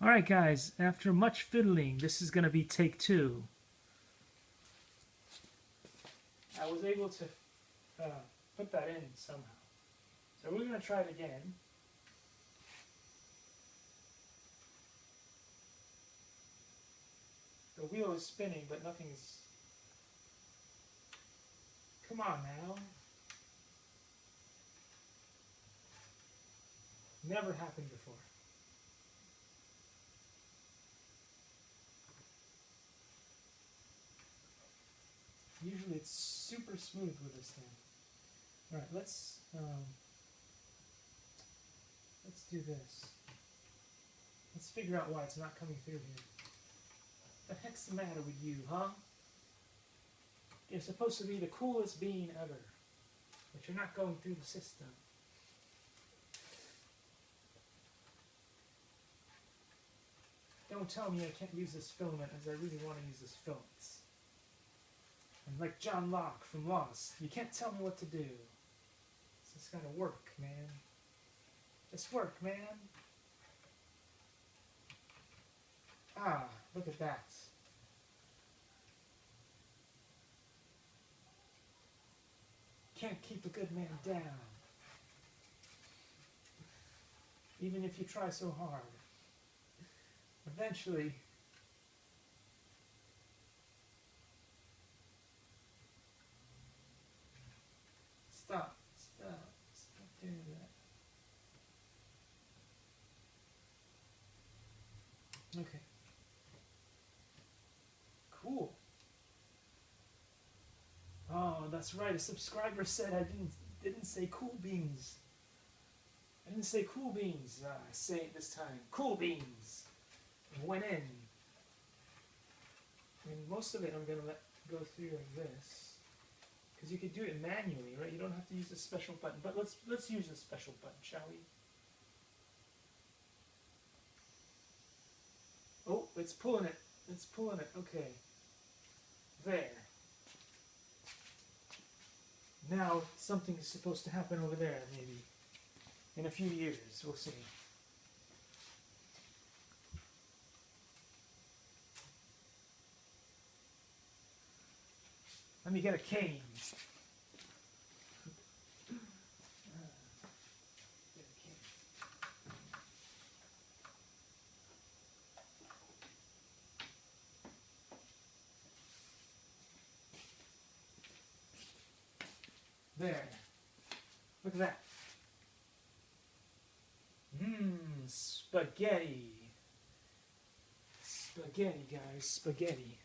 Alright guys, after much fiddling, this is going to be take 2. I was able to put that in somehow. So we're going to try it again. The wheel is spinning, but nothing's... Come on now. Never happened before. Usually it's super smooth with this thing. Alright, let's do this. Let's figure out why it's not coming through here. What the heck's the matter with you, huh? You're supposed to be the coolest being ever, but you're not going through the system. Don't tell me I can't use this filament as I really want to use this filament. And like John Locke from Lost, you can't tell me what to do. It's just gotta work, man. Just work, man. Ah, look at that. Can't keep a good man down. Even if you try so hard. Eventually, stop doing that. Okay. Cool. Oh, that's right. A subscriber said I didn't say cool beans. I didn't say cool beans. I say it this time. Cool beans. Went in. And most of it I'm going to let go through like this. Because you could do it manually, right? You don't have to use a special button. But let's use a special button, shall we? Oh, it's pulling it. It's pulling it. Okay. There. Now something is supposed to happen over there, maybe. In a few years. We'll see. Let me get a cane. There. Look at that. Spaghetti. Spaghetti, guys. Spaghetti.